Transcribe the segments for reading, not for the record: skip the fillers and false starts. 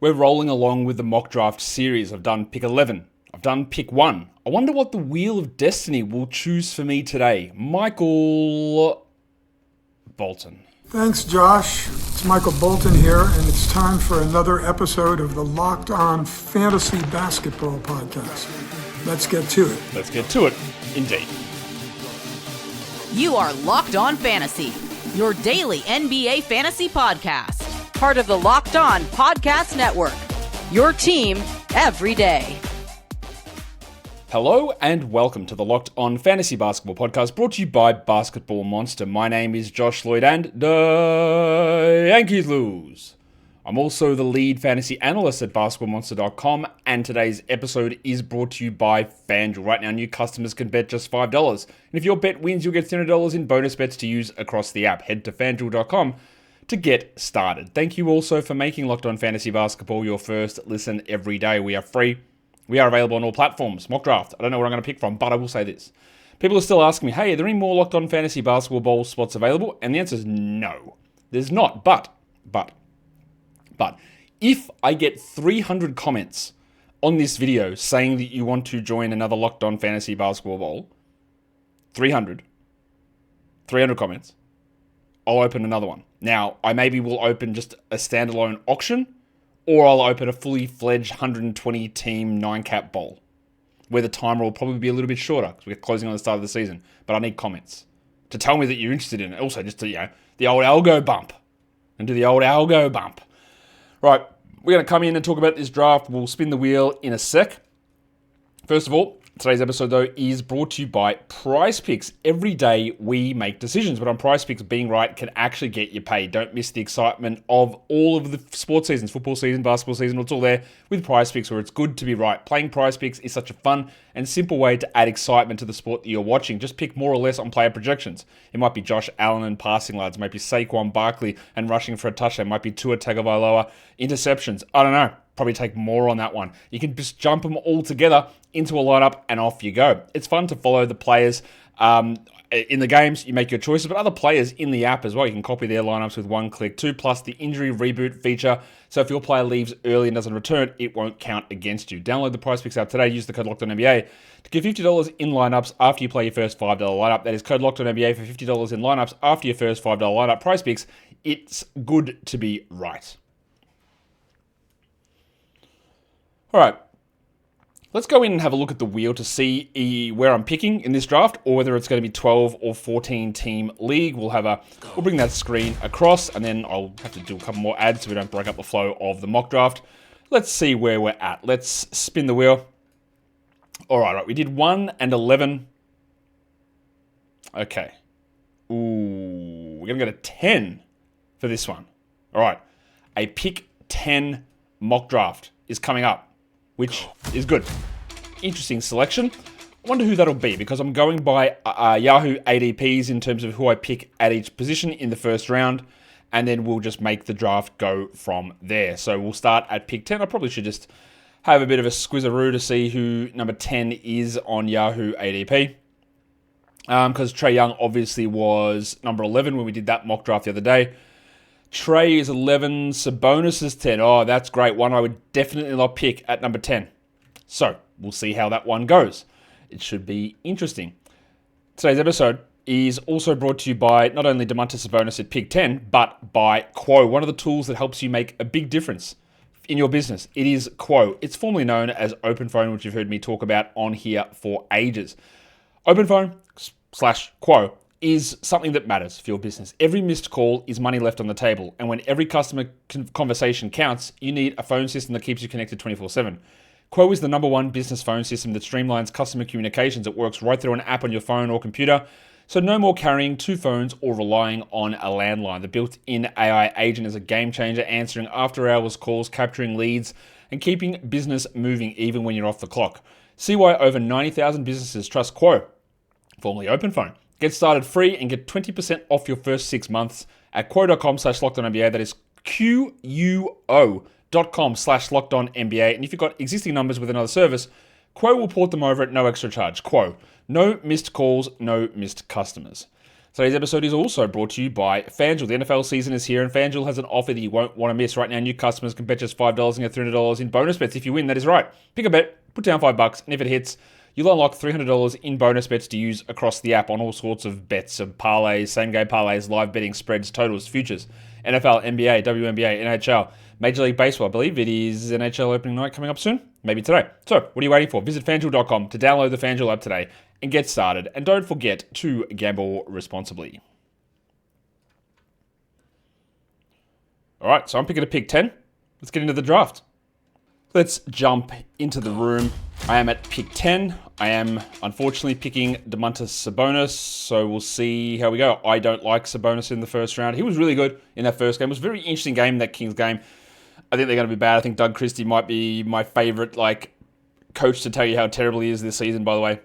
We're rolling along with the mock draft series. I've done pick 11. I've done pick 1. I wonder what the Wheel of Destiny will choose for me today. Michael Bolton. Thanks, Josh. It's Michael Bolton here, and it's time for another episode of the Locked On Fantasy Basketball Podcast. Let's get to it. Let's get to it, indeed. You are Locked On Fantasy, your daily NBA fantasy podcast. Part of the Locked On Podcast Network, your team every day. Hello and welcome to the Locked On Fantasy Basketball Podcast, brought to you by Basketball Monster. My name is Josh Lloyd and the Yankees lose. I'm also the lead fantasy analyst at basketballmonster.com, and today's episode is brought to you by FanDuel. Right now, new customers can bet just $5. And if your bet wins, you'll get $300 in bonus bets to use across the app. Head to FanDuel.com to get started. Thank you also for making Locked On Fantasy Basketball your first listen every day. We are free. We are available on all platforms. Mock draft. I don't know what I'm going to pick from, but I will say this. People are still asking me, hey, are there any more Locked On Fantasy Basketball Bowl spots available? And the answer is no. There's not. But, if I get 300 comments on this video saying that you want to join another Locked On Fantasy Basketball Bowl, 300 comments, I'll open another one. Now, I maybe will open just a standalone auction, or I'll open a fully fledged 120 team 9-cap bowl, where the timer will probably be a little bit shorter because we're closing on the start of the season. But I need comments to tell me that you're interested in it. Also, just to, the old algo bump. And do the old algo bump. Right, we're going to come in and talk about this draft. We'll spin the wheel in a sec. First of all, today's episode, though, is brought to you by Prize Picks. Every day we make decisions, but on Prize Picks, being right can actually get you paid. Don't miss the excitement of all of the sports seasons, football season, basketball season. It's all there with Prize Picks, where it's good to be right. Playing Prize Picks is such a fun and simple way to add excitement to the sport that you're watching. Just pick more or less on player projections. It might be Josh Allen and passing yards. It might be Saquon Barkley and rushing for a touchdown. It might be Tua Tagovailoa interceptions. I don't know. Probably take more on that one. You can just jump them all together into a lineup and off you go. It's fun to follow the players in the games. You make your choices, but other players in the app as well. You can copy their lineups with one click too, plus the injury reboot feature. So if your player leaves early and doesn't return, it won't count against you. Download the PrizePicks app today. Use the code LOCKEDONNBA to get $50 in lineups after you play your first $5 lineup. That is code LOCKEDONNBA for $50 in lineups after your first $5 lineup. PrizePicks, it's good to be right. All right, let's go in and have a look at the wheel to see where I'm picking in this draft, or whether it's going to be 12 or 14 team league. We'll bring that screen across, and then I'll have to do a couple more ads so we don't break up the flow of the mock draft. Let's see where we're at. Let's spin the wheel. All right, we did 1 and 11. Okay. Ooh, we're going to go to 10 for this one. All right, a pick 10 mock draft is coming up, which is good. Interesting selection. I wonder who that'll be, because I'm going by Yahoo ADPs in terms of who I pick at each position in the first round, and then we'll just make the draft go from there. So we'll start at pick 10. I probably should just have a bit of a squizzaroo to see who number 10 is on Yahoo ADP. Because Trae Young obviously was number 11 when we did that mock draft the other day. Trae is 11, Sabonis is 10. Oh, that's great. One I would definitely not pick at number 10. So, we'll see how that one goes. It should be interesting. Today's episode is also brought to you by not only Domantas Sabonis at pick 10, but by Quo, one of the tools that helps you make a big difference in your business. It is Quo. It's formerly known as OpenPhone, which you've heard me talk about on here for ages. OpenPhone/Quo is something that matters for your business. Every missed call is money left on the table. And when every customer conversation counts, you need a phone system that keeps you connected 24/7. Quo is the number one business phone system that streamlines customer communications. It works right through an app on your phone or computer. So no more carrying two phones or relying on a landline. The built-in AI agent is a game changer, answering after-hours calls, capturing leads, and keeping business moving even when you're off the clock. See why over 90,000 businesses trust Quo, formerly OpenPhone. Get started free and get 20% off your first 6 months at quo.com/LockedOnNBA. That is QUO.com/LockedOnNBA. And if you've got existing numbers with another service, Quo will port them over at no extra charge. Quo. No missed calls, no missed customers. Today's episode is also brought to you by FanDuel. The NFL season is here, and FanDuel has an offer that you won't want to miss. Right now, new customers can bet just $5 and get $300 in bonus bets if you win. That is right. Pick a bet, put down $5, and if it hits, you'll unlock $300 in bonus bets to use across the app on all sorts of bets, of parlays, same-game parlays, live betting, spreads, totals, futures, NFL, NBA, WNBA, NHL, Major League Baseball. I believe it is NHL opening night coming up soon. Maybe today. So, what are you waiting for? Visit FanDuel.com to download the FanDuel app today and get started. And don't forget to gamble responsibly. All right, so I'm picking a pick 10. Let's get into the draft. Let's jump into the room. I am at pick 10. I am unfortunately picking Domantas Sabonis, so we'll see how we go. I don't like Sabonis in the first round. He was really good in that first game. It was a very interesting game, that Kings game. I think they're going to be bad. I think Doug Christie might be my favorite coach to tell you how terrible he is this season, by the way.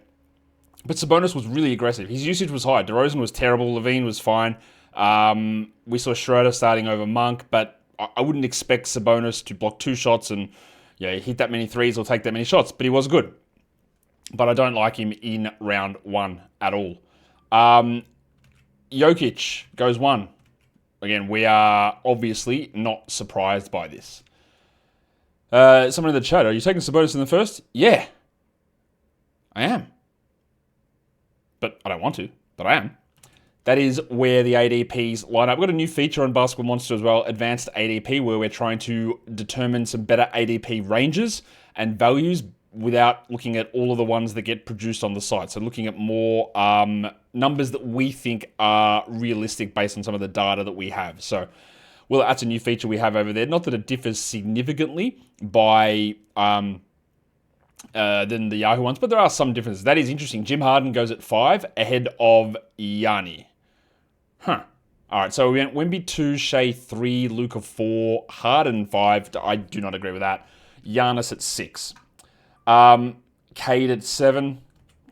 But Sabonis was really aggressive. His usage was high. DeRozan was terrible. Levine was fine. We saw Schroeder starting over Monk, but I wouldn't expect Sabonis to block 2 shots and hit that many threes or take that many shots. But he was good. But I don't like him in round 1 at all. Jokic goes 1. Again, we are obviously not surprised by this. Someone in the chat, are you taking Sabonis in the first? Yeah. I am. But I don't want to, but I am. That is where the ADPs line up. We've got a new feature on Basketball Monster as well, Advanced ADP, where we're trying to determine some better ADP ranges and values without looking at all of the ones that get produced on the site. So looking at more numbers that we think are realistic based on some of the data that we have. So, well, that's a new feature we have over there. Not that it differs significantly by than the Yahoo ones, but there are some differences. That is interesting. Jim Harden goes at 5 ahead of Yanni. All right, so we went Wemby 2, Shea 3, Luka 4, Harden 5. I do not agree with that. Giannis at 6. Cade at 7.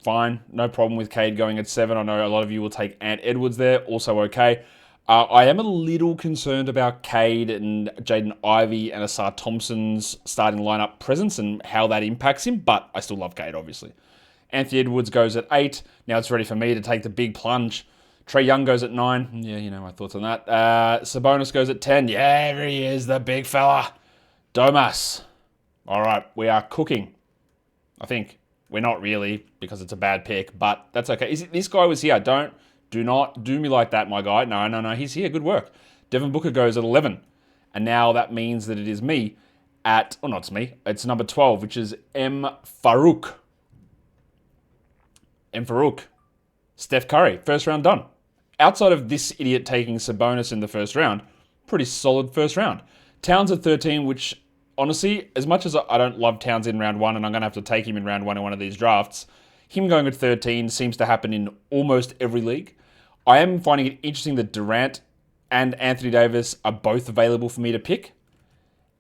Fine. No problem with Cade going at 7. I know a lot of you will take Ant Edwards there. Also okay. I am a little concerned about Cade and Jaden Ivey and Asar Thompson's starting lineup presence and how that impacts him, but I still love Cade, obviously. Anthony Edwards goes at 8. Now it's ready for me to take the big plunge. Trae Young goes at 9. Yeah, you know my thoughts on that. Sabonis goes at 10. Yeah, there he is, the big fella. Domas. All right, we are cooking. I think. We're not really, because it's a bad pick, but that's okay. This guy was here. Do not do me like that, my guy. No. He's here. Good work. Devin Booker goes at 11. And now that means that it is me at... Oh, not it's me. It's number 12, which is M. Farouk. Steph Curry. First round done. Outside of this idiot taking Sabonis in the first round, pretty solid first round. Towns at 13, which... Honestly, as much as I don't love Towns in round 1, and I'm going to have to take him in round 1 in one of these drafts, him going at 13 seems to happen in almost every league. I am finding it interesting that Durant and Anthony Davis are both available for me to pick.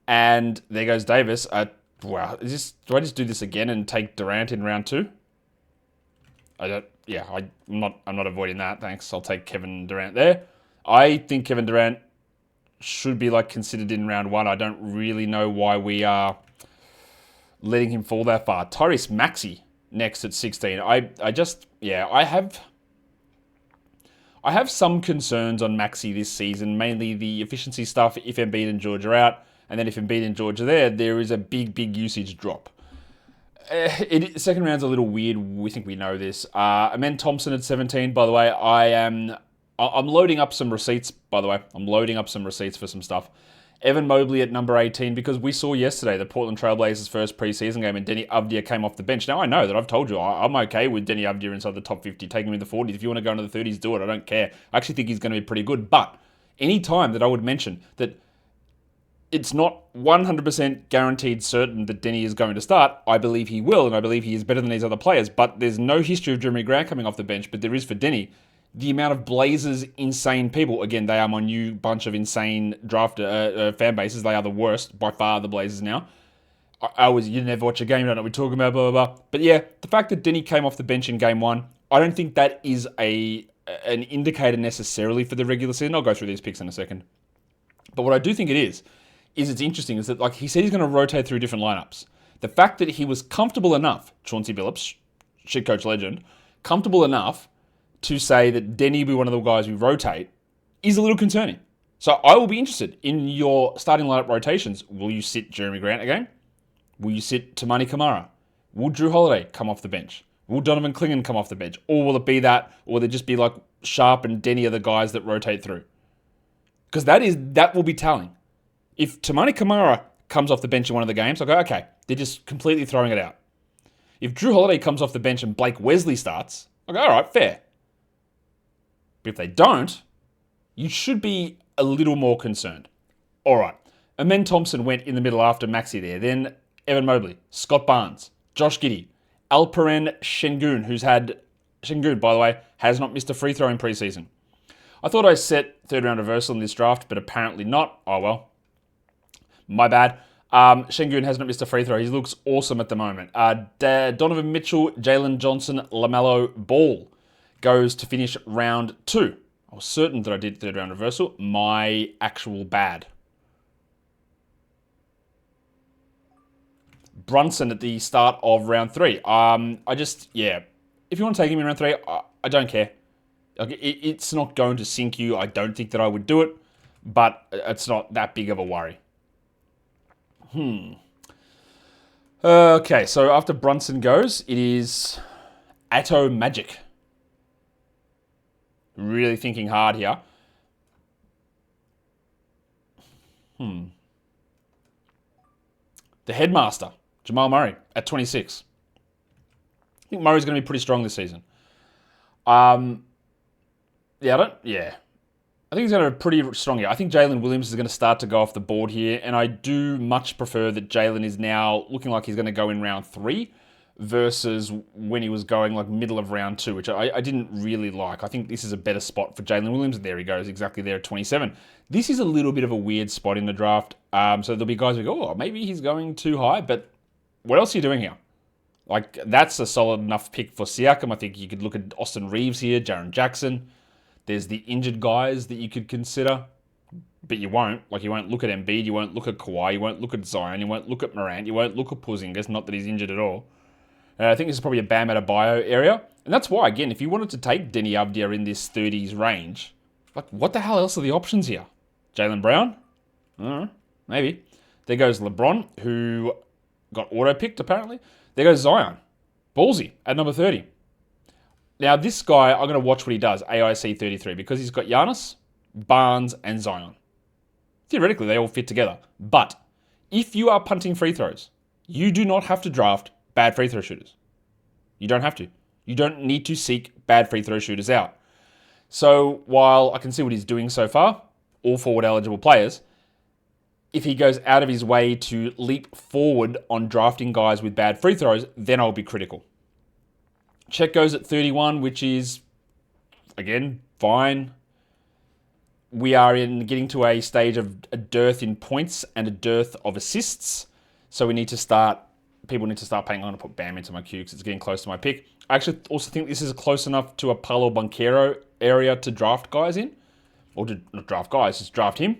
And there goes Davis. Wow, do I just do this again and take Durant in round 2? I'm not avoiding that, thanks. I'll take Kevin Durant there. I think Kevin Durant should be considered in round 1. I don't really know why we are letting him fall that far. Tyrese Maxey next at 16. I have some concerns on Maxey this season, mainly the efficiency stuff if Embiid and George are out, and then if Embiid and George are there is a big usage drop. Second round's a little weird. We think we know this. Amen Thompson at 17, by the way. I'm loading up some receipts, by the way. I'm loading up some receipts for some stuff. Evan Mobley at number 18, because we saw yesterday the Portland Trailblazers' first preseason game and Denny Avdia came off the bench. Now, I know that I've told you I'm okay with Denny Avdia inside the top 50, taking him in the 40s. If you want to go into the 30s, do it. I don't care. I actually think he's going to be pretty good. But any time that I would mention that it's not 100% guaranteed certain that Denny is going to start, I believe he will, and I believe he is better than these other players. But there's no history of Jeremy Grant coming off the bench, but there is for Denny. The amount of Blazers insane people, again, they are my new bunch of insane draft fan bases. They are the worst, by far, the Blazers now. You never watch a game, you don't know what we're talking about, blah, blah, blah. But yeah, the fact that Denny came off the bench in game 1, I don't think that is an indicator necessarily for the regular season. I'll go through these picks in a second. But what I do think it is it's interesting, is that he said he's going to rotate through different lineups. The fact that he was comfortable enough, Chauncey Billups, shit coach legend, comfortable enough to say that Denny will be one of the guys we rotate is a little concerning. So I will be interested in your starting lineup rotations. Will you sit Jeremy Grant again? Will you sit Tamani Kamara? Will Drew Holiday come off the bench? Will Donovan Clingan come off the bench? Or will it be that, or will it just be like Sharp and Denny are the guys that rotate through? Because that will be telling. If Tamani Kamara comes off the bench in one of the games, I'll go, okay, they're just completely throwing it out. If Drew Holiday comes off the bench and Blake Wesley starts, I'll go, all right, fair. But if they don't, you should be a little more concerned. All right. Amen Thompson went in the middle after Maxi there. Then Evan Mobley, Scott Barnes, Josh Giddey, Alperen Şengün, Şengün, by the way, has not missed a free throw in preseason. I thought I set third round reversal in this draft, but apparently not. Oh, well. My bad. Şengün has not missed a free throw. He looks awesome at the moment. Donovan Mitchell, Jalen Johnson, LaMelo Ball goes to finish round 2. I was certain that I did third round reversal. My actual bad. Brunson at the start of round 3. If you want to take him in round 3, I don't care. It's not going to sink you. I don't think that I would do it, but it's not that big of a worry. Okay, so after Brunson goes, it is Atto Magic. Really thinking hard here. The headmaster, Jamal Murray, at 26. I think Murray's going to be pretty strong this season. I think he's going to be pretty strong here. I think Jalen Williams is going to start to go off the board here, and I do much prefer that Jalen is now looking like he's going to go in round 3 versus when he was going like middle of round 2, which I didn't really like. I think this is a better spot for Jalen Williams. There he goes, exactly there at 27. This is a little bit of a weird spot in the draft. So there'll be guys who go, oh, maybe he's going too high, but what else are you doing here? Like, that's a solid enough pick for Siakam. I think you could look at Austin Reeves here, Jaren Jackson. There's the injured guys that you could consider, but you won't. Like, you won't look at Embiid, you won't look at Kawhi, you won't look at Zion, you won't look at Morant, you won't look at Porzingis, not that he's injured at all. I think this is probably a Bam Adebayo area. And that's why, again, if you wanted to take Denny Avdia in this 30s range, like, what the hell else are the options here? Jaylen Brown? Maybe. There goes LeBron, who got auto-picked, apparently. There goes Zion. Ballsy at number 30. Now, this guy, I'm going to watch what he does, AIC 33, because he's got Giannis, Barnes, and Zion. Theoretically, they all fit together. But if you are punting free throws, you do not have to draft bad free throw shooters. You don't have to. You don't need to seek bad free throw shooters out. So while I can see what he's doing so far, all forward eligible players, if he goes out of his way to leap forward on drafting guys with bad free throws, then I'll be critical. Chet goes at 31, which is, again, fine. We are getting to a stage of a dearth in points and a dearth of assists. So people need to start paying. I'm going to put Bam into my queue because it's getting close to my pick. I actually also think this is close enough to a Paolo Banchero area to draft guys in. Or to not draft guys, just draft him.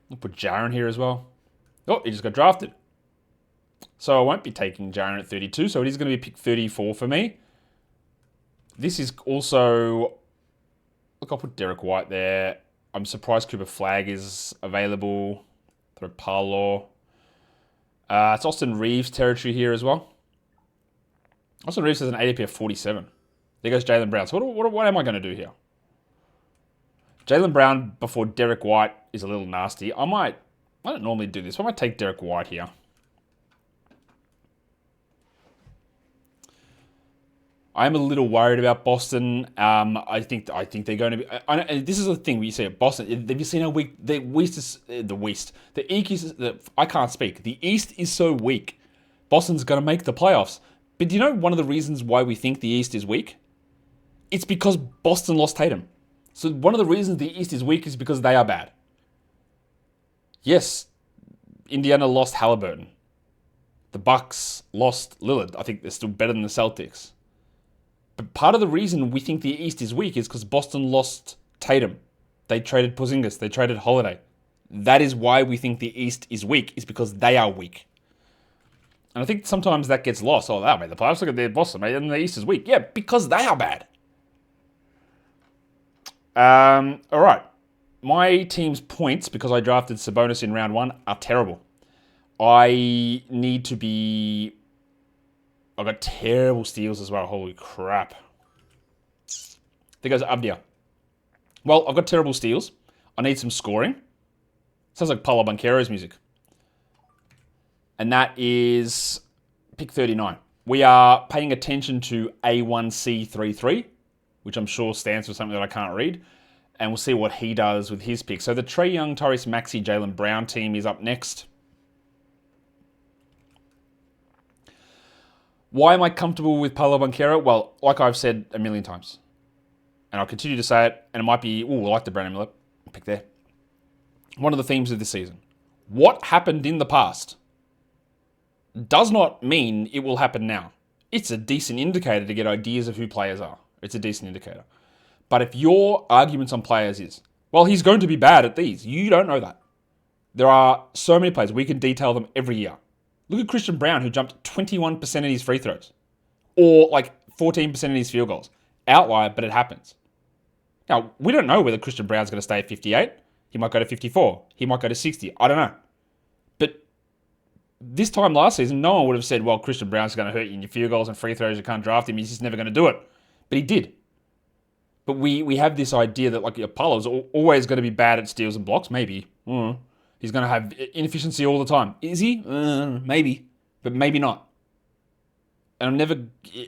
I'll put Jaren here as well. Oh, he just got drafted. So I won't be taking Jaren at 32, so it is going to be pick 34 for me. This is also... Look, I'll put Derrick White there. I'm surprised Cooper Flagg is available. Throw Paolo. It's Austin Reeves territory here as well. Austin Reeves has an ADP of 47. There goes Jaylen Brown. So what am I going to do here? Jaylen Brown before Derrick White is a little nasty. I don't normally do this, but I might take Derrick White here. I'm a little worried about Boston. I think they're going to be. And this is the thing we see at Boston. Have you seen how weak the West is? The West, the East is. I can't speak. The East is so weak. Boston's going to make the playoffs. But do you know one of the reasons why we think the East is weak? It's because Boston lost Tatum. So one of the reasons the East is weak is because they are bad. Yes, Indiana lost Halliburton. The Bucks lost Lillard. I think they're still better than the Celtics. But part of the reason we think the East is weak is because Boston lost Tatum. They traded Porzingis. They traded Holiday. That is why we think the East is weak, is because they are weak. And I think sometimes that gets lost. Oh, they made the playoffs. Look at their Boston, mate, and the East is weak. Yeah, because they are bad. All right. My team's points, because I drafted Sabonis in round 1, are terrible. I need to be... I've got terrible steals as well. Holy crap. There goes Abdia. Well, I've got terrible steals. I need some scoring. Sounds like Paolo Banchero's music. And that is pick 39. We are paying attention to A1C33, which I'm sure stands for something that I can't read. And we'll see what he does with his pick. So the Trae Young, Tyrese Maxey, Jalen Brown team is up next. Why am I comfortable with Paolo Banchero? Well, like I've said a million times, and I'll continue to say it, and it might be, I like the Brandon Miller pick there. One of the themes of this season. What happened in the past does not mean it will happen now. It's a decent indicator to get ideas of who players are. It's a decent indicator. But if your arguments on players is, well, he's going to be bad at these, you don't know that. There are so many players. We can detail them every year. Look at Christian Brown, who jumped 21% in his free throws. Or like 14% in his field goals. Outlier, but it happens. Now, we don't know whether Christian Brown's going to stay at 58. He might go to 54. He might go to 60. I don't know. But this time last season, no one would have said, well, Christian Brown's going to hurt you in your field goals and free throws. You can't draft him. He's just never going to do it. But he did. But we have this idea that like Paolo's always going to be bad at steals and blocks. Maybe. He's going to have inefficiency all the time. Is he? Maybe. But maybe not. And I'm never...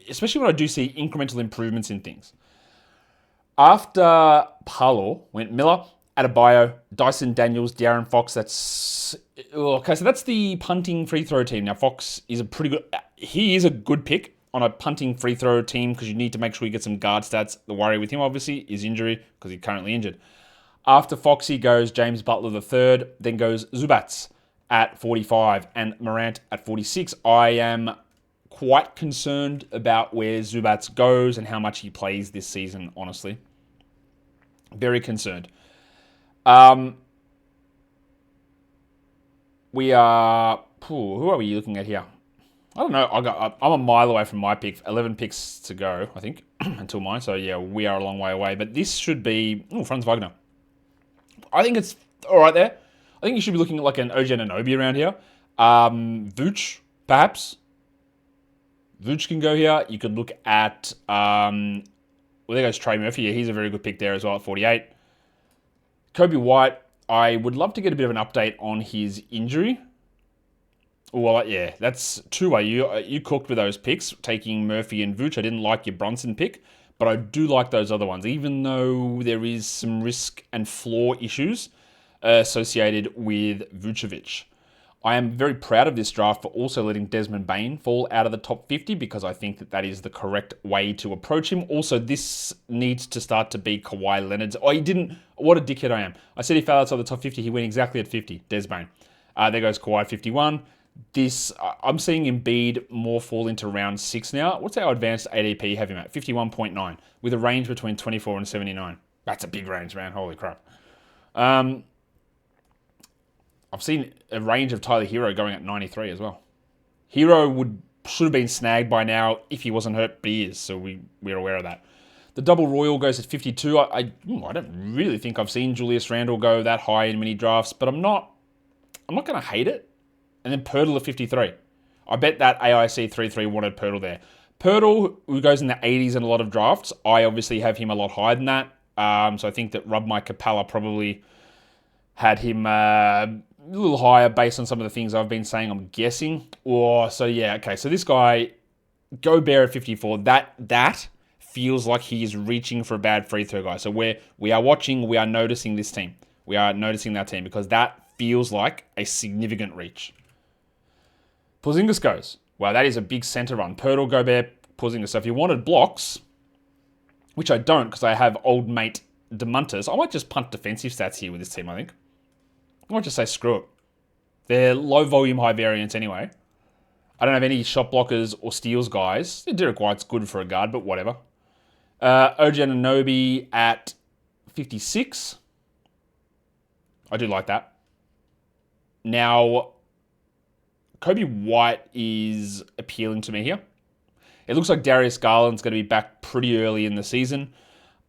Especially when I do see incremental improvements in things. After Paolo went Miller, Adebayo, Dyson Daniels, De'Aaron Fox. That's... Okay, so that's the punting free throw team. Now, Fox is a pretty good... He is a good pick on a punting free throw team because you need to make sure you get some guard stats. The worry with him, obviously, is injury because he's currently injured. After Foxy goes James Butler III, then goes Zubats at 45 and Morant at 46. I am quite concerned about where Zubats goes and how much he plays this season, honestly. Very concerned. We are... Who are we looking at here? I don't know. I'm a mile away from my pick. 11 picks to go, I think, until mine. So, yeah, we are a long way away. But this should be... Franz Wagner. I think it's all right there. I think you should be looking at like an OG Anunoby around here. Vooch, perhaps. Vooch can go here. You could look at... there goes Trey Murphy. Yeah, he's a very good pick there as well at 48. Kobe White, I would love to get a bit of an update on his injury. Well, yeah, that's two-way. You cooked with those picks, taking Murphy and Vooch. I didn't like your Brunson pick, but I do like those other ones, even though there is some risk and flaw issues associated with Vucevic. I am very proud of this draft for also letting Desmond Bane fall out of the top 50 because I think that is the correct way to approach him. Also, this needs to start to be Kawhi Leonard's. Oh, he didn't. What a dickhead I am. I said he fell outside the top 50. He went exactly at 50. Des Bane. There goes Kawhi 51. I'm seeing Embiid more fall into round 6 now. What's our advanced ADP have him at? 51.9 with a range between 24 and 79. That's a big range, man. Holy crap. I've seen a range of Tyler Hero going at 93 as well. Hero should have been snagged by now if he wasn't hurt, but he is, so we're aware of that. The double Royal goes at 52. I don't really think I've seen Julius Randle go that high in many drafts, but I'm not going to hate it. And then Pirtle at 53. I bet that AIC 33 wanted Pirtle there. Pirtle, who goes in the 80s in a lot of drafts, I obviously have him a lot higher than that. So I think that Rob Mike Capella probably had him a little higher based on some of the things I've been saying, I'm guessing. So this guy, Gobert at 54, that feels like he is reaching for a bad free throw guy. So we are watching, we are noticing this team. We are noticing that team because that feels like a significant reach. Porzingis goes. Wow, that is a big center run. Pirtle, Gobert, Porzingis. So if you wanted blocks, which I don't because I have old mate Domantas, I might just punt defensive stats here with this team, I think. I might just say screw it. They're low volume, high variance anyway. I don't have any shot blockers or steals guys. Derrick White's good for a guard, but whatever. OG Anunoby at 56. I do like that. Now, Kobe White is appealing to me here. It looks like Darius Garland's going to be back pretty early in the season.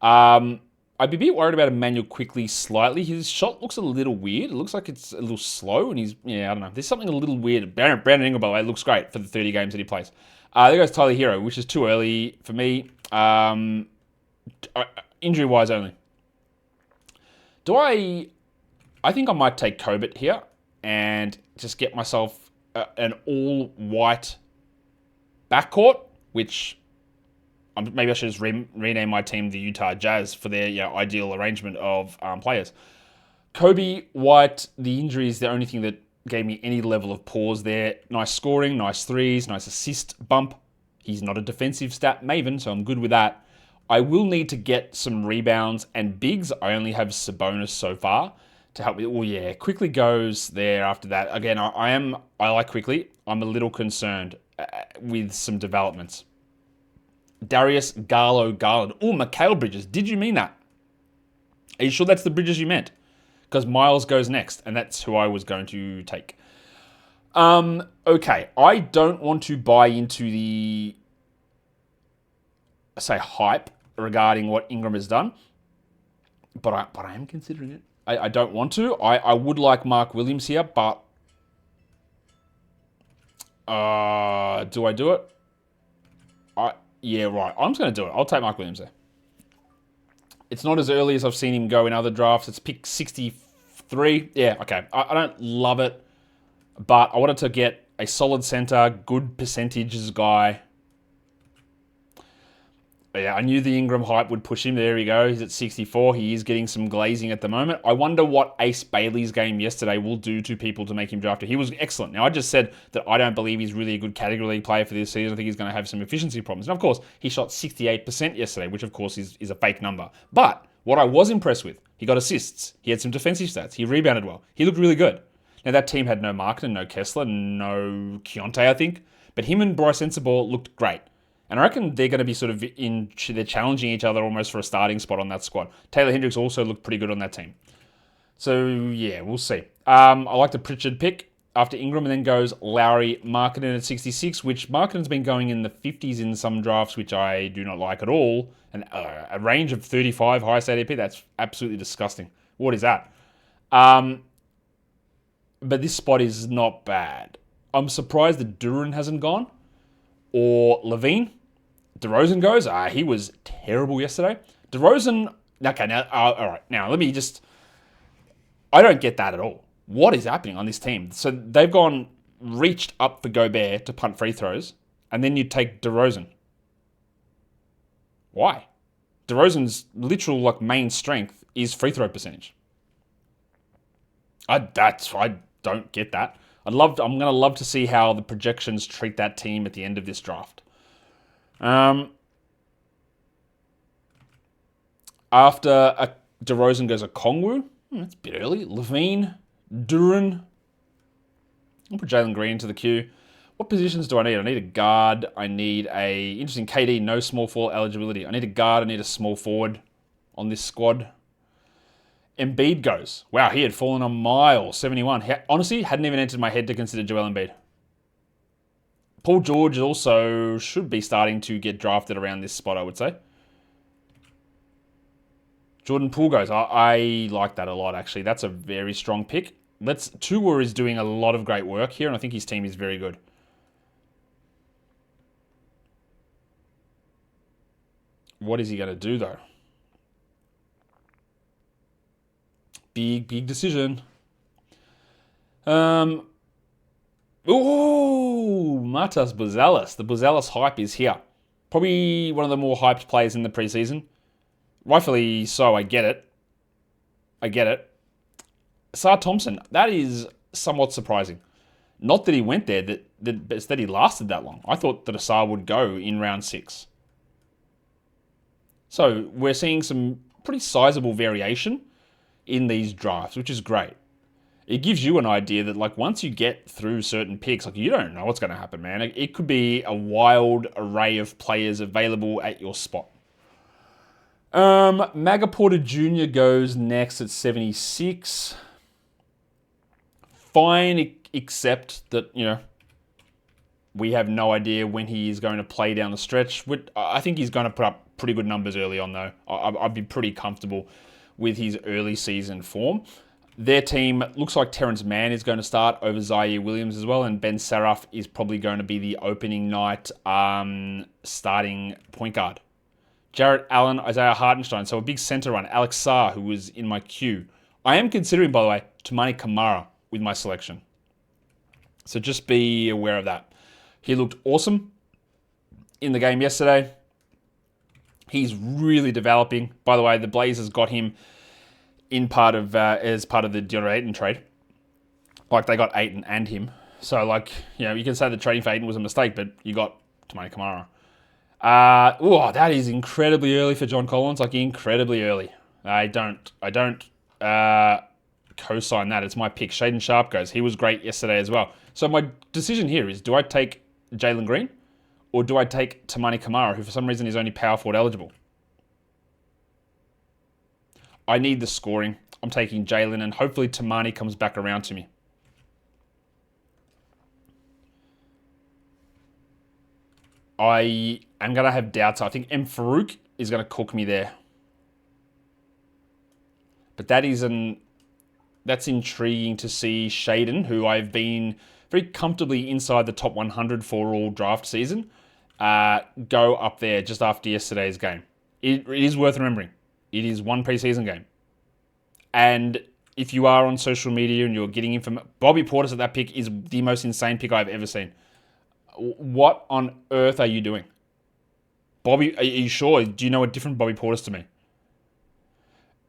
I'd be a bit worried about Emmanuel quickly slightly. His shot looks a little weird. It looks like it's a little slow, and I don't know. There's something a little weird. Brandon Ingram, by the way, looks great for the 30 games that he plays. There goes Tyler Hero, which is too early for me. Injury-wise only. I think I might take Kobit here and just get myself an all-white backcourt, which maybe I should just rename my team the Utah Jazz for their ideal arrangement of players. Kobe White, the injury is the only thing that gave me any level of pause there. Nice scoring, nice threes, nice assist bump. He's not a defensive stat maven, so I'm good with that. I will need to get some rebounds and bigs. I only have Sabonis so far to help me. Quickly goes there after that. Again, I like Quickly. I'm a little concerned with some developments. Darius Garland. Mikal Bridges. Did you mean that? Are you sure that's the Bridges you meant? Because Miles goes next, and that's who I was going to take. Okay. I don't want to buy into the, hype regarding what Ingram has done, but I am considering it. I don't want to. I would like Mark Williams here, but do I do it? Yeah, right. I'm just going to do it. I'll take Mark Williams there. It's not as early as I've seen him go in other drafts. It's pick 63. Yeah, okay. I don't love it, but I wanted to get a solid center, good percentages guy. But yeah, I knew the Ingram hype would push him. There we go. He's at 64. He is getting some glazing at the moment. I wonder what Ace Bailey's game yesterday will do to people to make him drafted. He was excellent. Now, I just said that I don't believe he's really a good category league player for this season. I think he's going to have some efficiency problems. And of course, he shot 68% yesterday, which of course is a fake number. But what I was impressed with, he got assists. He had some defensive stats. He rebounded well. He looked really good. Now, that team had no Markkanen, no Kessler, no Keontae, I think. But him and Bryce Sensabaugh looked great. And I reckon they're going to be they're challenging each other almost for a starting spot on that squad. Taylor Hendricks also looked pretty good on that team. So, yeah, we'll see. I like the Pritchard pick after Ingram, and then goes Lowry, Markkanen at 66, which Markkanen's been going in the 50s in some drafts, which I do not like at all. And a range of 35, highest ADP, that's absolutely disgusting. What is that? But this spot is not bad. I'm surprised that Duran hasn't gone. Or Levine. DeRozan goes. He was terrible yesterday. DeRozan. Okay, now, all right. Now, let me just. I don't get that at all. What is happening on this team? So they've reached up for Gobert to punt free throws, and then you take DeRozan. Why? DeRozan's literal main strength is free throw percentage. I don't get that. I'm going to love to see how the projections treat that team at the end of this draft. After DeRozan goes a Kongwu. That's a bit early. Levine, Duran. I'll put Jalen Green into the queue. What positions do I need? I need a guard. I need interesting KD, no small forward eligibility. I need a guard. I need a small forward on this squad. Embiid goes. Wow, he had fallen a mile, 71. Honestly, hadn't even entered my head to consider Joel Embiid. Paul George also should be starting to get drafted around this spot, I would say. Jordan Poole goes. I like that a lot, actually. That's a very strong pick. Tua is doing a lot of great work here, and I think his team is very good. What is he going to do, though? Big decision. Matas Buzelis. The Buzelis hype is here. Probably one of the more hyped players in the preseason. Rightfully so, I get it. Asar Thompson, that is somewhat surprising. Not that he went there, that he lasted that long. I thought that Asar would go in round 6. So we're seeing some pretty sizable variation in these drafts, which is great. It gives you an idea that once you get through certain picks, you don't know what's going to happen, man. It could be a wild array of players available at your spot. Maga Porter Jr. goes next at 76. Fine, except that, We have no idea when he is going to play down the stretch. I think he's going to put up pretty good numbers early on, though. I'd be pretty comfortable with his early season form. Their team looks like Terrence Mann is going to start over Zaire Williams as well, and Ben Seraph is probably going to be the opening night starting point guard. Jarrett Allen, Isaiah Hartenstein, so a big center run. Alex Sarr, who was in my queue. I am considering, by the way, Toumani Camara with my selection. So just be aware of that. He looked awesome in the game yesterday. He's really developing. By the way, the Blazers got him in part of as part of the DeAndre Ayton trade. Like, they got Ayton and him. So, like, you know, you can say the trading for Ayton was a mistake, but you got Toumani Camara. That is incredibly early for John Collins. Like, incredibly early. I don't co-sign that. It's my pick. Shaden Sharp goes. He was great yesterday as well. So my decision here is, do I take Jalen Green or do I take Toumani Camara, who for some reason is only power forward eligible? I need the scoring. I'm taking Jalen, and hopefully Toumani comes back around to me. I am going to have doubts. I think M. Farouk is going to cook me there. But that's intriguing to see Shaden, who I've been very comfortably inside the top 100 for all draft season, go up there just after yesterday's game. It is worth remembering. It is one preseason game. And if you are on social media and you're getting information, Bobby Portis at that pick is the most insane pick I've ever seen. What on earth are you doing? Bobby, are you sure? Do you know a different Bobby Portis to me?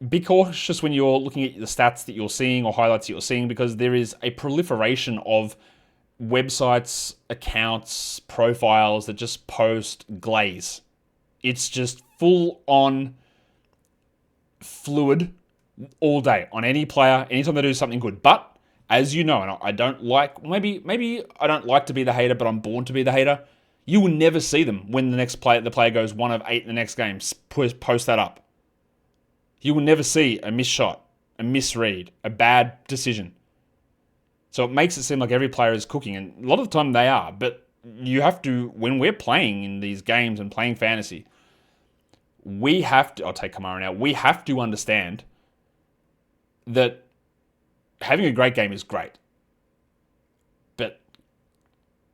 Be cautious when you're looking at the stats that you're seeing or highlights that you're seeing, because there is a proliferation of websites, accounts, profiles that just post glaze. It's just full on fluid all day on any player, anytime they do something good. But as you know, and I don't like, maybe I don't like to be the hater, but I'm born to be the hater. You will never see them when the player goes 1 of 8 in the next game. Post that up. You will never see a missed shot, a misread, a bad decision. So it makes it seem like every player is cooking, and a lot of the time they are. But you have to, when we're playing in these games and playing fantasy, we have to, I'll take Kamara now, we have to understand that having a great game is great. But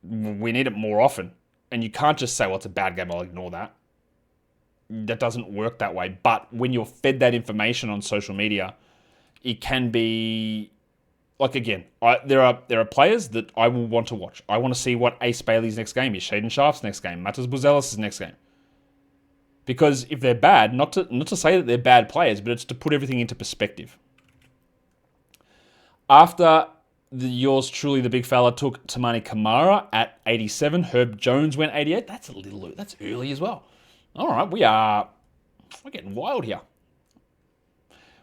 we need it more often. And you can't just say, well, it's a bad game, I'll ignore that. That doesn't work that way. But when you're fed that information on social media, it can be, like, again, there are players that I will want to watch. I want to see what Ace Bailey's next game is, Shaden Sharp's next game, Matas Buzelis' next game. Because if they're bad, not to say that they're bad players, but it's to put everything into perspective. After yours truly, the big fella, took Toumani Camara at 87. Herb Jones went 88. That's early as well. All right, we're getting wild here.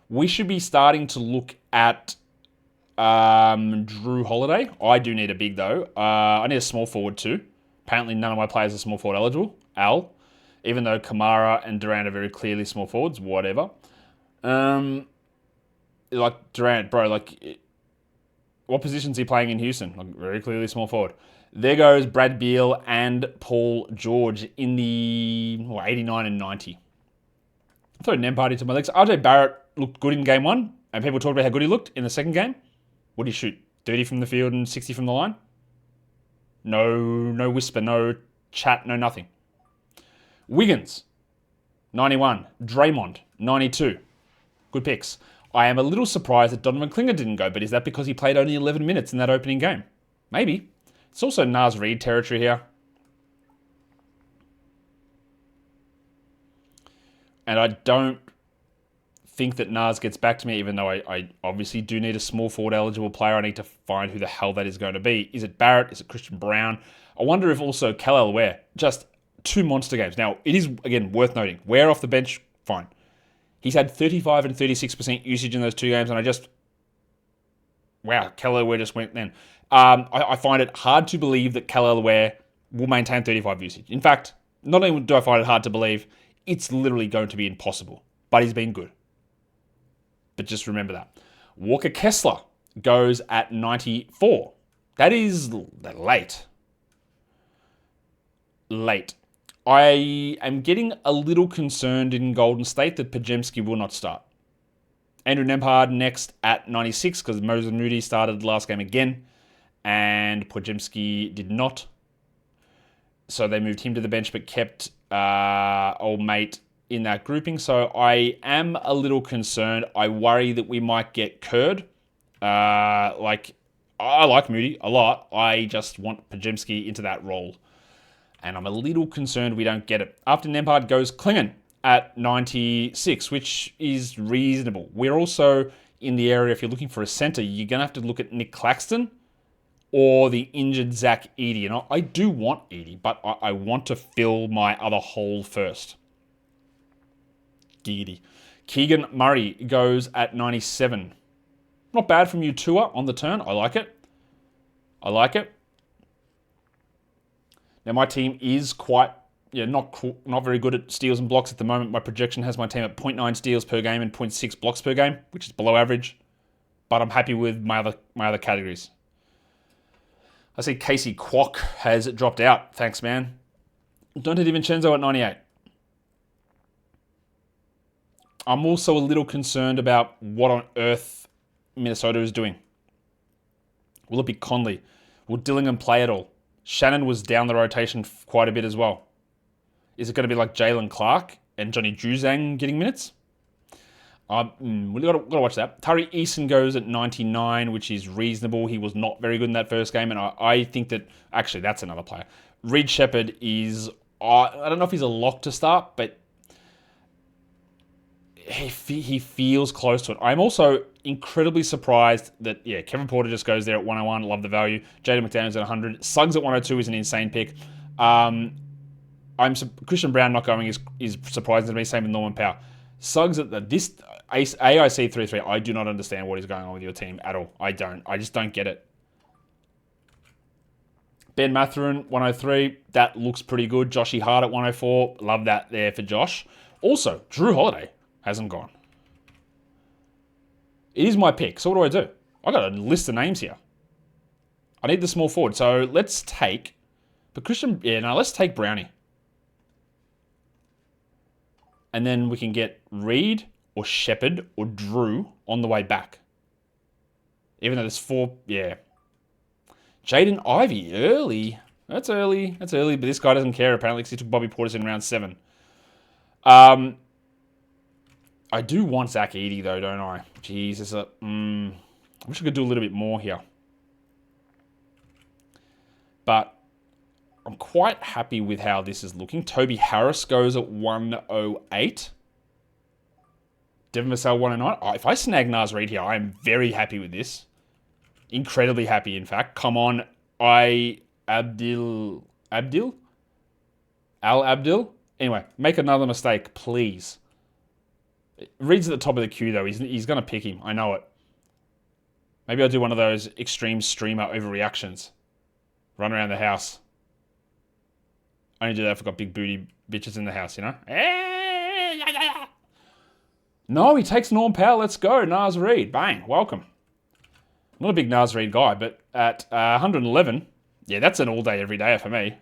We should be starting to look at Drew Holiday. I do need a big, though. I need a small forward, too. Apparently, none of my players are small forward eligible. Even though Kamara and Durant are very clearly small forwards, whatever. Like, Durant, bro, like, what position is he playing in Houston? Like, very clearly small forward. There goes Brad Beal and Paul George in the 89 and 90. I throw Nem Party to my legs. RJ Barrett looked good in game 1, and people talked about how good he looked in the second game. What did he shoot? 30 from the field and 60 from the line? No whisper, no chat, no nothing. Wiggins, 91. Draymond, 92. Good picks. I am a little surprised that Donovan Klinger didn't go, but is that because he played only 11 minutes in that opening game? Maybe. It's also Naz Reid territory here. And I don't think that Naz gets back to me, even though I obviously do need a small forward eligible player. I need to find who the hell that is going to be. Is it Barrett? Is it Christian Brown? I wonder if also Kel'el Ware. Just 2 monster games. Now, it is, again, worth noting. Ware off the bench, fine. He's had 35 and 36% usage in those 2 games, and wow, Kel'el Ware just went then. I find it hard to believe that Kel'el Ware will maintain 35 usage. In fact, not only do I find it hard to believe, it's literally going to be impossible. But he's been good. But just remember that. Walker Kessler goes at 94. That is late. late. I am getting a little concerned in Golden State that Podziemski will not start. Andrew Nembhard next at 96 because Moses Moody started the last game again and Podziemski did not. So they moved him to the bench but kept old mate in that grouping. So I am a little concerned. I worry that we might get curd. I like Moody a lot. I just want Podziemski into that role. And I'm a little concerned we don't get it. After Nembhard goes Klingon at 96, which is reasonable. We're also in the area, if you're looking for a center, you're going to have to look at Nick Claxton or the injured Zach Edey. And I do want Edey, but I want to fill my other hole first. Giggity. Keegan Murray goes at 97. Not bad from you, Tua, on the turn. I like it. Now, my team is not very good at steals and blocks at the moment. My projection has my team at 0.9 steals per game and 0.6 blocks per game, which is below average. But I'm happy with my other categories. I see Casey Kwok has dropped out. Thanks, man. Dante DiVincenzo at 98. I'm also a little concerned about what on earth Minnesota is doing. Will it be Conley? Will Dillingham play at all? Shannon was down the rotation quite a bit as well. Is it going to be like Jalen Clark and Johnny Juzang getting minutes? We've got to watch that. Tari Eason goes at 99, which is reasonable. He was not very good in that first game, and I think that, actually, that's another player. Reed Shepherd is, I don't know if he's a lock to start, but he feels close to it. I'm also incredibly surprised that, Kevin Porter just goes there at 101. Love the value. Jaden McDaniels at 100. Suggs at 102 is an insane pick. Christian Brown not going is surprising to me. Same with Norman Powell. Suggs at this AIC 3-3. I do not understand what is going on with your team at all. I don't. I just don't get it. Ben Mathurin 103. That looks pretty good. Joshy Hart at 104. Love that there for Josh. Also, Drew Holiday hasn't gone. It is my pick. So what do? I got a list of names here. I need the small forward. So let's take let's take Brownie. And then we can get Reed or Shepherd or Drew on the way back. Even though there's 4, Jaden Ivey, early. That's early, but this guy doesn't care apparently because he took Bobby Portis in round 7. I do want Zach Edey though, don't I? Jesus, I wish I could do a little bit more here. But I'm quite happy with how this is looking. Toby Harris goes at 108. Devin Vassell 109. If I snag Naz Reid here, I am very happy with this. Incredibly happy, in fact. Come on. Al Abdil? Anyway, make another mistake, please. Reed's at the top of the queue, though. He's going to pick him. I know it. Maybe I'll do one of those extreme streamer overreactions. Run around the house. I only do that if I've got big booty bitches in the house, you know? No, he takes Norm Powell. Let's go. Naz Reid. Bang. Welcome. I'm not a big Naz Reid guy, but at 111, that's an all day, every day for me.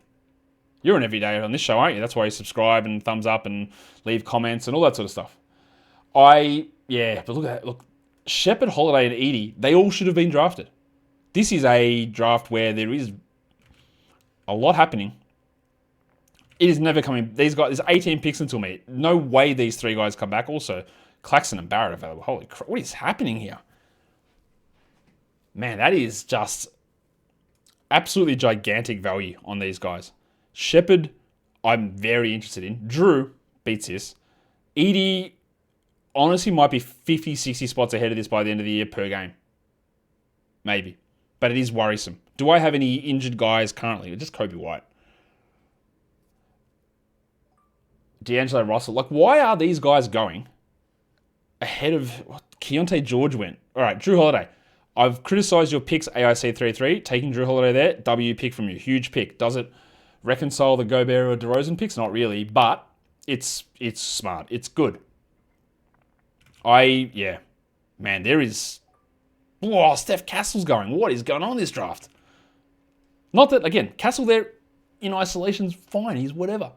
You're an everyday on this show, aren't you? That's why you subscribe and thumbs up and leave comments and all that sort of stuff. But look at that. Look, Shepherd, Holiday, and Edey, they all should have been drafted. This is a draft where there is a lot happening. It is never coming. These guys, there's 18 picks until me. No way these 3 guys come back. Also, Claxton and Barrett available. Holy crap. What is happening here? Man, that is just absolutely gigantic value on these guys. Shepherd, I'm very interested in. Drew beats this. Edey, honestly, might be 50, 60 spots ahead of this by the end of the year per game. Maybe. But it is worrisome. Do I have any injured guys currently? Just Kobe White. D'Angelo Russell. Like, why are these guys going ahead of what Keontae George went? All right, Drew Holiday. I've criticized your picks, AIC 3-3. Taking Drew Holiday there. W pick from you. Huge pick. Does it reconcile the Gobert or DeRozan picks? Not really, but it's smart. It's good. Man, there is... Whoa, Steph Castle's going. What is going on in this draft? Not that, again, Castle there, in isolation's fine. He's whatever.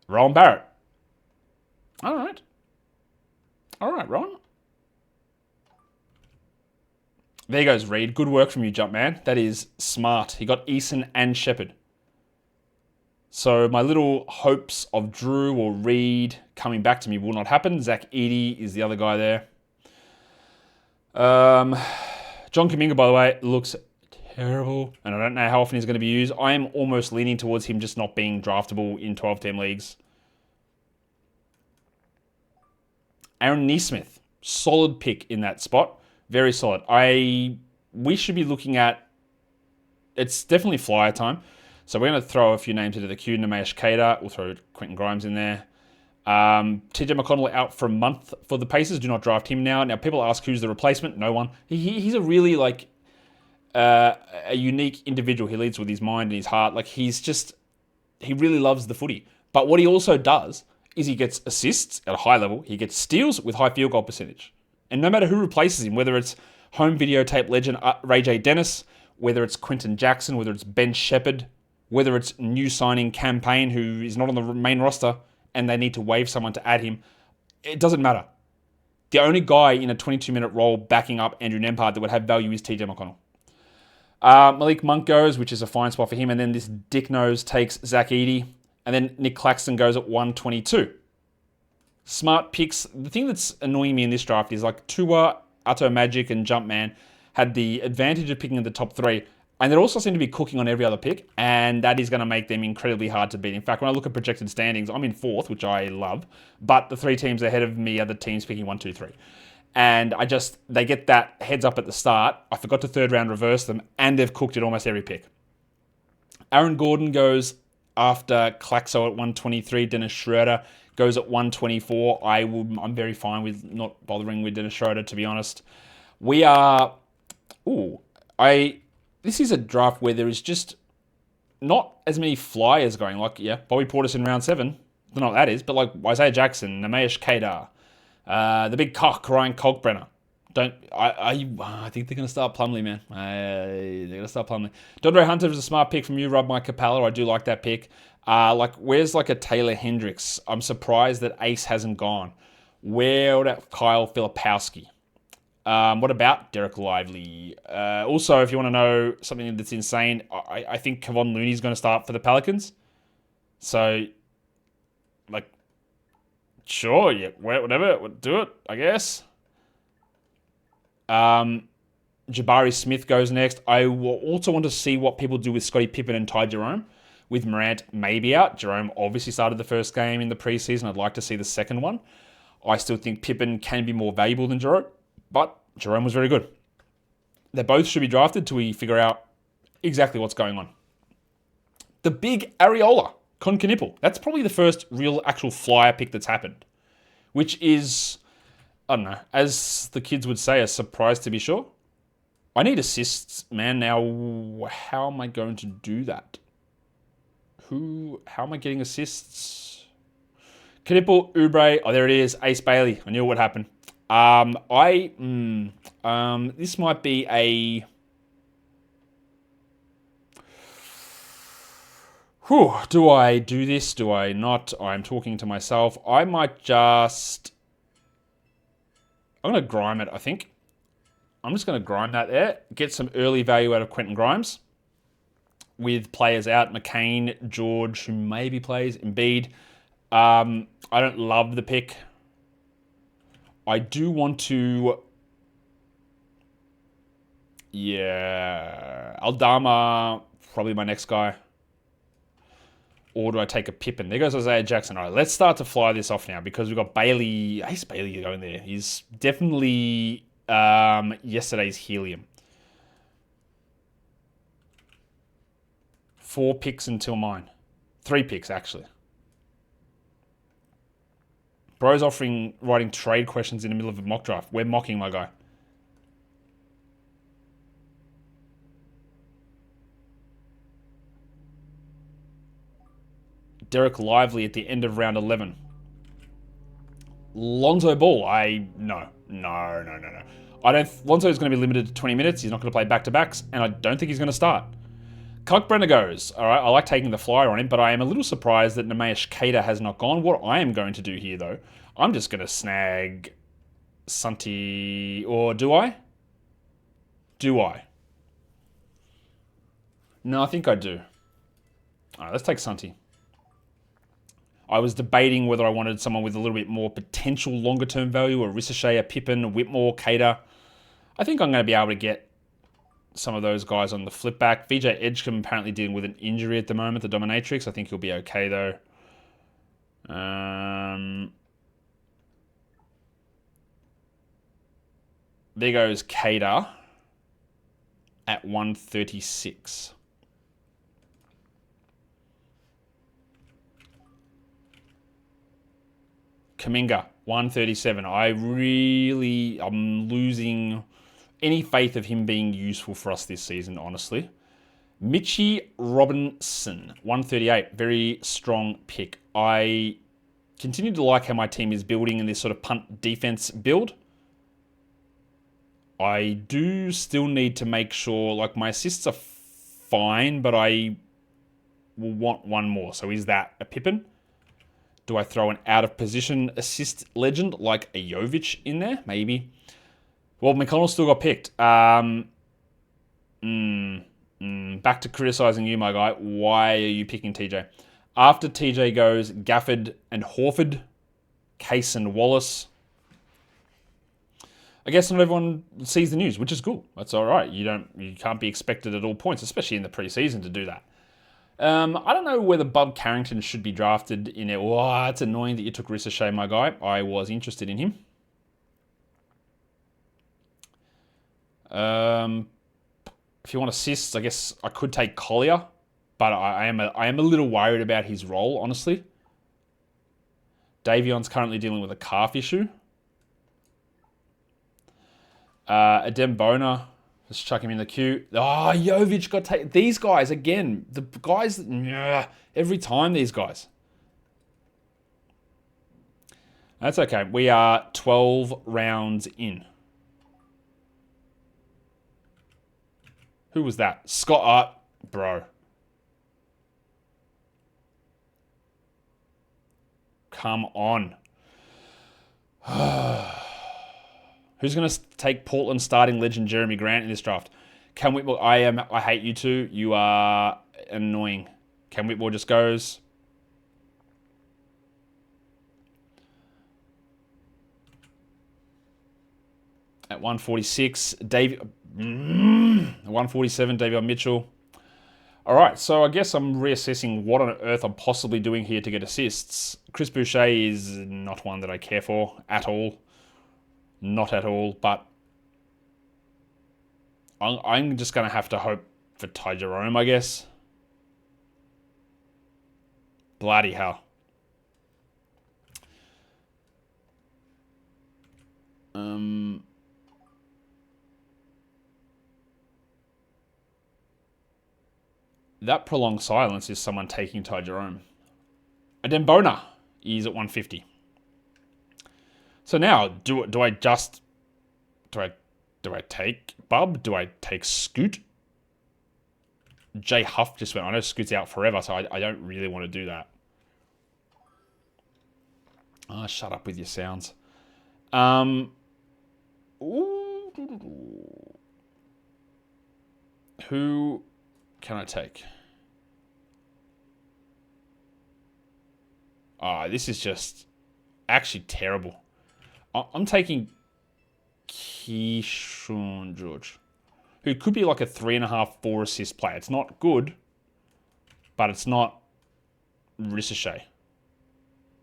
Rowan Barrett. All right. All right, Rowan. There goes Reed. Good work from you, Jumpman. That is smart. He got Eason and Shepherd. So my little hopes of Drew or Reed coming back to me will not happen. Zach Edey is the other guy there. John Kuminga, by the way, looks terrible, and I don't know how often he's going to be used. I am almost leaning towards him just not being draftable in 12-team leagues. Aaron Nesmith, solid pick in that spot. Very solid. We should be looking at... It's definitely flyer time. So we're going to throw a few names into the queue. Namesh Cade. We'll throw Quentin Grimes in there. TJ McConnell out for a month for the Pacers. Do not draft him now. Now, people ask who's the replacement. No one. He's a really, a unique individual. He leads with his mind and his heart. He really loves the footy. But what he also does is he gets assists at a high level. He gets steals with high field goal percentage. And no matter who replaces him, whether it's home videotape legend Ray J. Dennis, whether it's Quentin Jackson, whether it's Ben Shepherd, whether it's new signing campaign who is not on the main roster and they need to waive someone to add him, it doesn't matter. The only guy in a 22-minute role backing up Andrew Nembhard that would have value is TJ McConnell. Malik Monk goes, which is a fine spot for him, and then this dick nose takes Zach Edey, and then Nick Claxton goes at 122. Smart picks. The thing that's annoying me in this draft is Tua, Atto Magic, and Jumpman had the advantage of picking in the top three, and they also seem to be cooking on every other pick, and that is going to make them incredibly hard to beat. In fact, when I look at projected standings, I'm in fourth, which I love, but the three teams ahead of me are the teams picking 1, 2, 3. And they get that heads up at the start. I forgot to third round reverse them, and they've cooked at almost every pick. Aaron Gordon goes after Claxo at 123. Dennis Schroeder goes at 124. I'm very fine with not bothering with Dennis Schroeder, to be honest. We are... This is a draft where there is just not as many flyers going. Bobby Portis in round 7. I don't know what that is, but Isaiah Jackson, Namesh Kadar, the big cock, Ryan Kalkbrenner. I think they're going to start Plumlee, man. They're going to start Plumlee. Dondre Hunter is a smart pick from you, Rob Mike Capello. I do like that pick. Where's a Taylor Hendricks? I'm surprised that Ace hasn't gone. Where about Kyle Filipowski? What about Derek Lively? Also, if you want to know something that's insane, I think Kevon Looney's going to start for the Pelicans. So, sure, yeah, whatever, do it, I guess. Jabari Smith goes next. I will also want to see what people do with Scottie Pippen and Ty Jerome. With Morant maybe out. Jerome obviously started the first game in the preseason. I'd like to see the second one. I still think Pippen can be more valuable than Jerome, but Jerome was very good. They both should be drafted till we figure out exactly what's going on. The big Areola, Concanipple. That's probably the first real actual flyer pick that's happened, which is, I don't know, as the kids would say, a surprise to be sure. I need assists, man. Now, how am I going to do that? How am I getting assists? Knipple, Oubre. Oh, there it is. Ace Bailey. I knew what happened. This might be a... do I do this? Do I not? I'm talking to myself. I might just... I'm going to grime it, I think. I'm just going to grime that there. Get some early value out of Quentin Grimes. With players out, McCain, George, who maybe plays, Embiid. I don't love the pick. I do want to... Yeah. Aldama, probably my next guy. Or do I take a Pippen? There goes Isaiah Jackson. All right, let's start to fly this off now because we've got Bailey. Ace Bailey going there. He's definitely yesterday's helium. 4 picks until mine. 3 picks, actually. Bro's writing trade questions in the middle of a mock draft. We're mocking my guy. Derek Lively at the end of round 11. Lonzo Ball. No. Lonzo is going to be limited to 20 minutes. He's not going to play back-to-backs, and I don't think he's going to start. Kalkbrenner goes, all right, I like taking the flyer on him, but I am a little surprised that Nemesh Cade has not gone. What I am going to do here, though, I'm just going to snag Santi, or do I? Do I? No, I think I do. All right, let's take Santi. I was debating whether I wanted someone with a little bit more potential longer-term value, a Ricochet, a Pippen, a Whitmore, Cater. I think I'm going to be able to get some of those guys on the flip back. VJ Edgecombe apparently dealing with an injury at the moment, the dominatrix. I think he'll be okay, though. There goes Cater at 136. Kuminga, 137. I'm losing any faith of him being useful for us this season, honestly. Mitchie Robinson, 138. Very strong pick. I continue to like how my team is building in this sort of punt defense build. I do still need to make sure, like, my assists are fine, but I will want one more. So is that a Pippen? Do I throw an out-of-position assist legend like a Jovic in there? Maybe. Well, McConnell still got picked. Back to criticizing you, my guy. Why are you picking TJ? After TJ goes Gafford and Horford, Case and Wallace. I guess not everyone sees the news, which is cool. That's all right. You can't be expected at all points, especially in the preseason, to do that. I don't know whether Bub Carrington should be drafted in it. Oh, it's annoying that you took Ricochet, my guy. I was interested in him. If you want assists, I guess I could take Collier, but I am a little worried about his role, honestly. Davion's currently dealing with a calf issue. Adem Bona, let's chuck him in the queue. Oh, Jovic got taken. These guys, again, the guys, every time these guys. That's okay. We are 12 rounds in. Who was that? Scott, bro. Come on. Who's going to take Portland starting legend Jeremy Grant in this draft? Cam Whitmore, I hate you two. You are annoying. Cam Whitmore just goes. At 146, 147, Davion Mitchell. All right, so I guess I'm reassessing what on earth I'm possibly doing here to get assists. Chris Boucher is not one that I care for at all. Not at all, but I'm just going to have to hope for Ty Jerome, I guess. Bloody hell. That prolonged silence is someone taking Ty Jerome. Adembona is at 150. So now, do I take Bub? Do I take Scoot? Jay Huff just went. I know Scoot's out forever, so I don't really want to do that. Ah, shut up with your sounds. Who can I take? This is just actually terrible. I'm taking Keyshawn George, who could be like a 3.5, 4 assist player. It's not good, but it's not Ricochet.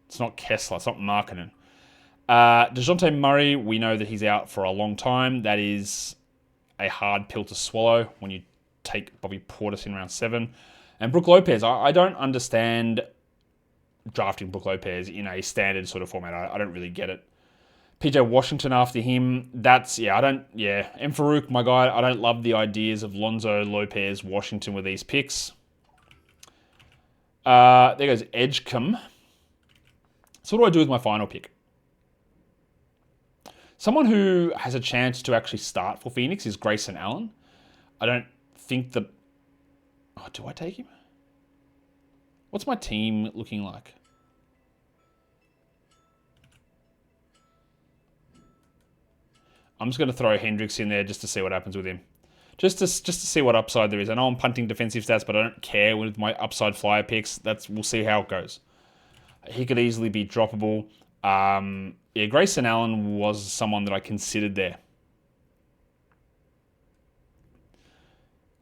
It's not Kessler. It's not Markkanen. DeJounte Murray, we know that he's out for a long time. That is a hard pill to swallow when you take Bobby Portis in round 7. And Brook Lopez, I don't understand drafting Brook Lopez in a standard sort of format. I don't really get it. PJ Washington after him, and Farouk, my guy, I don't love the ideas of Lonzo, Lopez, Washington with these picks. There goes Edgecombe. So what do I do with my final pick? Someone who has a chance to actually start for Phoenix is Grayson Allen. I don't think that... do I take him? What's my team looking like? I'm just going to throw Hendricks in there just to see what happens with him. Just to see what upside there is. I know I'm punting defensive stats, but I don't care with my upside flyer picks. We'll see how it goes. He could easily be droppable. Grayson Allen was someone that I considered there.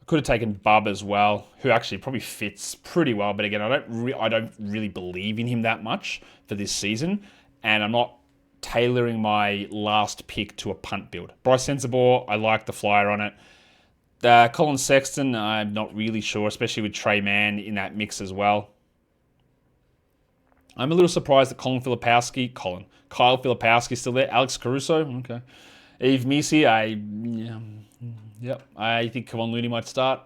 I could have taken Bub as well, who actually probably fits pretty well. But again, I don't really believe in him that much for this season, and I'm not tailoring my last pick to a punt build. Bryce Sensabaugh, I like the flyer on it. Colin Sexton, I'm not really sure, especially with Trey Mann in that mix as well. I'm a little surprised that Kyle Filipowski is still there. Alex Caruso, okay. Eve Misi, I think Kevon Looney might start.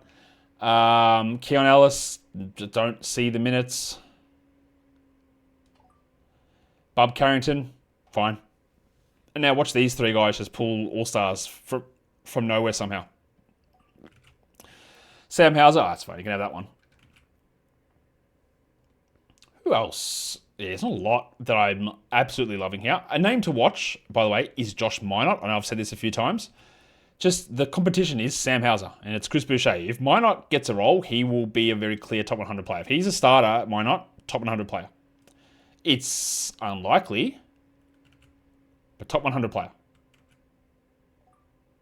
Keon Ellis, don't see the minutes. Bub Carrington, fine. And now watch these three guys just pull all-stars from nowhere somehow. Sam Hauser, that's fine. You can have that one. Who else? Yeah, there's not a lot that I'm absolutely loving here. A name to watch, by the way, is Josh Minot. I know I've said this a few times. Just the competition is Sam Hauser, and it's Chris Boucher. If Minot gets a role, he will be a very clear top 100 player. If he's a starter, Minot, top 100 player. It's unlikely, but top 100 player.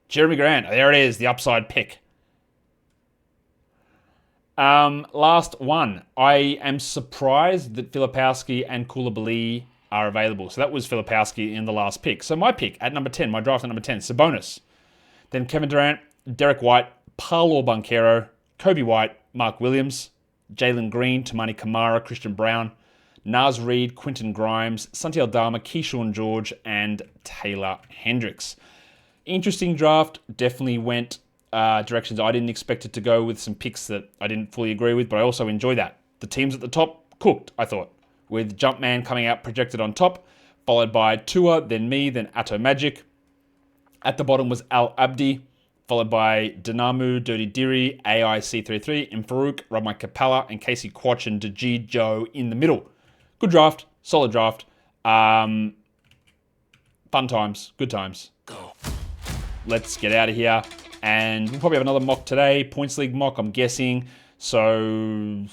Jeremy Grant, there it is, the upside pick. Last one. I am surprised that Filipowski and Koulibaly are available. So that was Filipowski in the last pick. So my pick at number 10, my draft at number 10, Sabonis. Then Kevin Durant, Derrick White, Paolo Banchero, Kobe White, Mark Williams, Jalen Green, Tamani Kamara, Christian Brown, Naz Reid, Quentin Grimes, Santi Aldama, Keyshawn George, and Taylor Hendricks. Interesting draft. Definitely went directions I didn't expect it to go, with some picks that I didn't fully agree with, but I also enjoy that. The teams at the top cooked, I thought, with Jumpman coming out projected on top, followed by Tua, then me, then Atto Magic. At the bottom was Al Abdi, followed by Dinamu, Dirty Diri, AIC33, and Farouk, Ramai Kapala, and Casey Quach and Deji Joe in the middle. Good draft, solid draft. Fun times, good times. Go. Let's get out of here. And we'll probably have another mock today, Points League mock, I'm guessing. So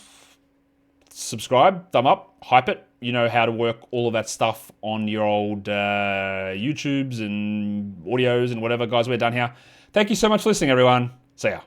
subscribe, thumb up, hype it. You know how to work all of that stuff on your old YouTubes and audios and whatever, guys. We're done here. Thank you so much for listening, everyone. See ya.